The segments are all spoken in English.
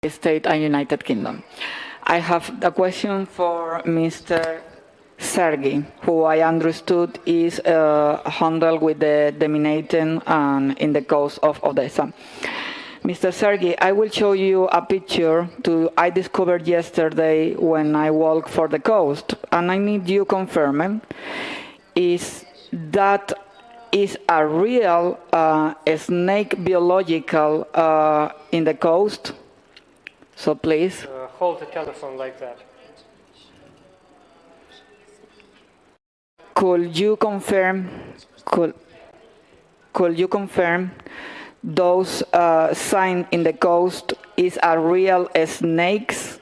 States and United Kingdom. I have a question for Mr. Sergi, who I understood is handled with the demining and in the coast of Odessa. Mr. Sergi, I will show you a picture I discovered yesterday when I walked for the coast, and I need you confirm is that is a real snake biological in the coast. So please. Hold the telephone like that. Could you confirm? Could you confirm those signs in the coast is a real snakes?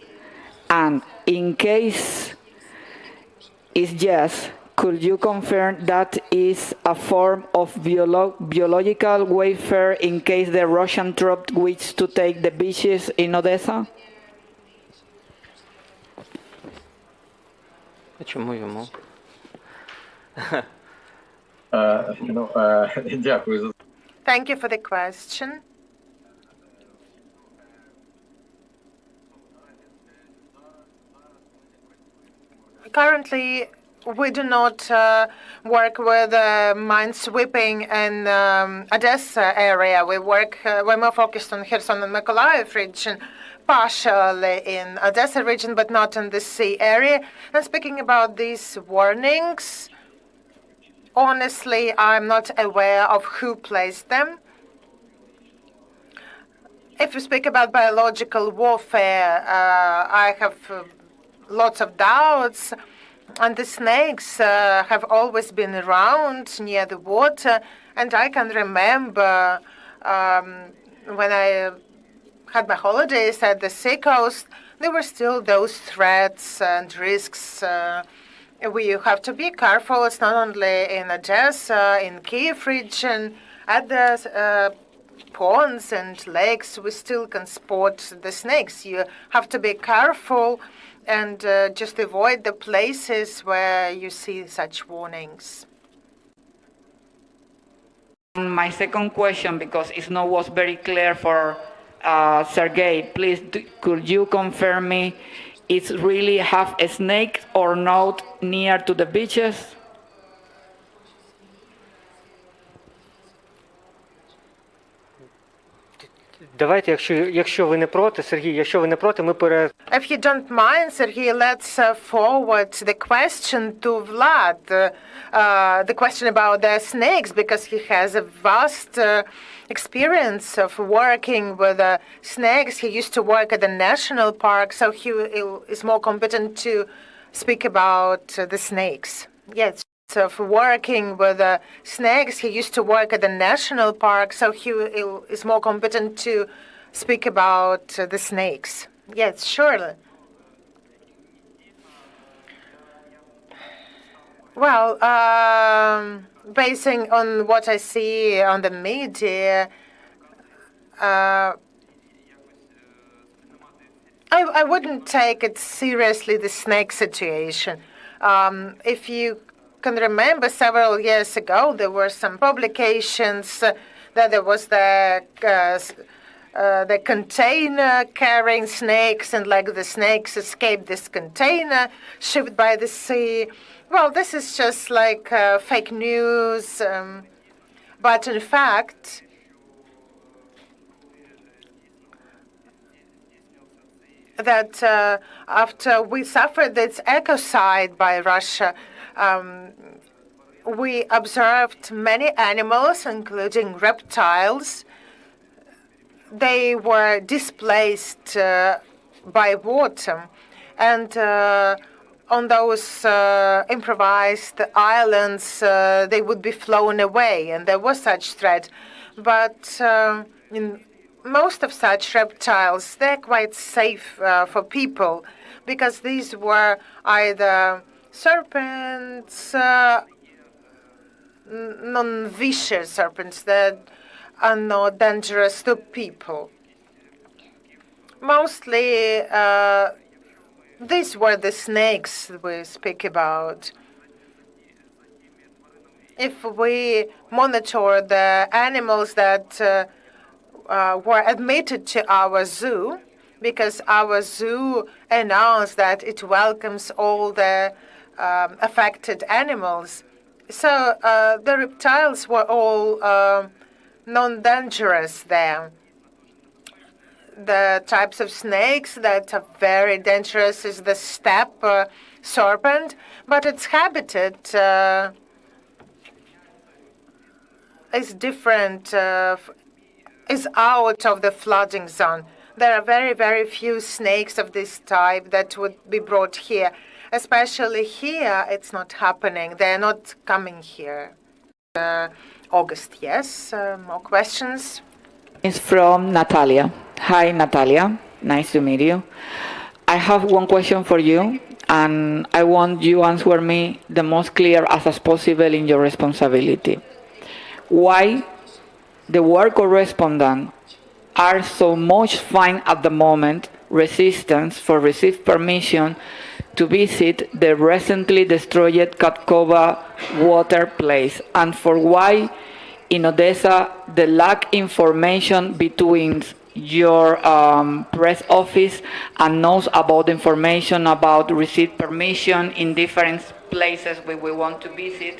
And in case is yes, could you confirm that is a form of biological warfare in case the Russian troops wish to take the beaches in Odessa? Чому йому? Дякую за Thank you for the question. Currently, we do not work with mine sweeping in Odessa area. We're more focused on Kherson and Mykolaiv region, partially in Odessa region, but not in the sea area. And speaking about these warnings, honestly, I'm not aware of who placed them. If you speak about biological warfare, I have lots of doubts. And the snakes have always been around near the water. And I can remember when I had my holidays at the seacoast, there were still those threats and risks. We have to be careful. It's not only in Odessa, in Kiev region, at the ponds and lakes, we still can spot the snakes. You have to be careful and just avoid the places where you see such warnings. My second question, because it was very clear for Sergei, please, could you confirm me it's really have a snake or not near to the beaches? Давайте, якщо ви не проти, Сергій, якщо ви не проти, ми If you don't mind, Sergey, let's forward the question to Vlad, the question about the snakes, because he has a vast experience of working with snakes. He used to work at the national park, so he is more competent to speak about the snakes. Yes. So for working with snakes, he used to work at the national park, so he is more competent to speak about the snakes. Yes, surely. Well, basing on what I see on the media, I wouldn't take it seriously, the snake situation. If you can remember, several years ago, there were some publications that there was the container carrying snakes, and like the snakes escaped this container shipped by the sea. Well, this is just like fake news, but in fact, that after we suffered this ecocide by Russia, we observed many animals, including reptiles. They were displaced by water, and on those improvised islands, they would be flown away, and there was such threat. But in most of such reptiles, they're quite safe for people, because these were either serpents, non-vicious serpents that are not dangerous to people. Mostly, these were the snakes we speak about. If we monitor the animals that were admitted to our zoo, because our zoo announced that it welcomes all the affected animals. So the reptiles were all non-dangerous there. The types of snakes that are very dangerous is the steppe serpent, but its habitat is different, is out of the flooding zone. There are very, very few snakes of this type that would be brought here. Especially here, it's not happening. They're not coming here. August, yes. More questions? It's from Natalia. Hi, Natalia. Nice to meet you. I have one question for you, and I want you to answer me the most clear as possible in your responsibility. Why the word correspondent are so much find at the moment resistance for receive permission to visit the recently destroyed Katkova water place, and for why in Odessa the lack information between your press office and knows about information about receive permission in different places where we want to visit.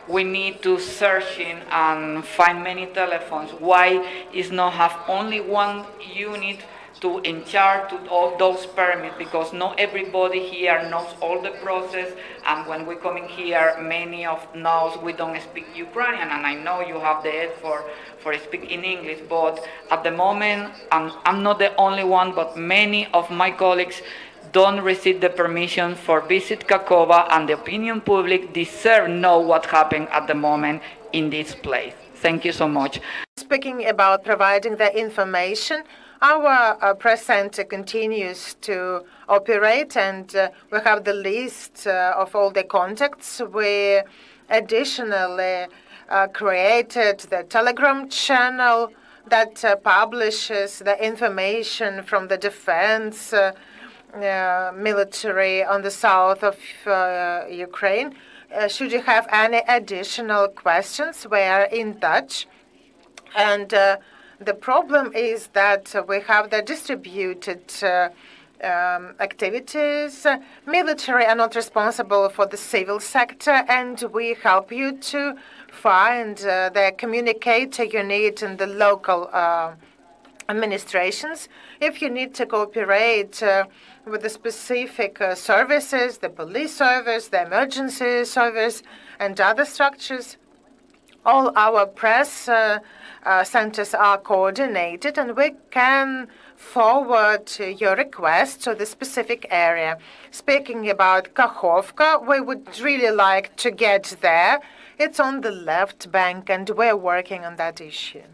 We need to search in and find many telephones. Why is not have only one unit to in charge to all those permits? Because not everybody here knows all the process, and when we come in here, many of knows we don't speak Ukrainian, and I know you have the effort for speaking English, but at the moment, I'm not the only one, but many of my colleagues don't receive the permission for visit Kakova, and the opinion public deserve know what happened at the moment in this place. Thank you so much. Speaking about providing the information, our press center continues to operate, and we have the list of all the contacts. We additionally created the Telegram channel that publishes the information from the defense military on the south of Ukraine. Should you have any additional questions, we are in touch. And the problem is that we have the distributed activities. Military are not responsible for the civil sector, and we help you to find the communicator you need in the local administrations. If you need to cooperate with the specific services, the police service, the emergency service, and other structures, all our press centers are coordinated, and we can forward your request to the specific area. Speaking about Kakhovka, we would really like to get there. It's on the left bank, and we're working on that issue.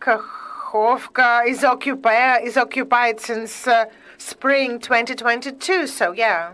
Kakhovka is occupied since spring 2022, so yeah.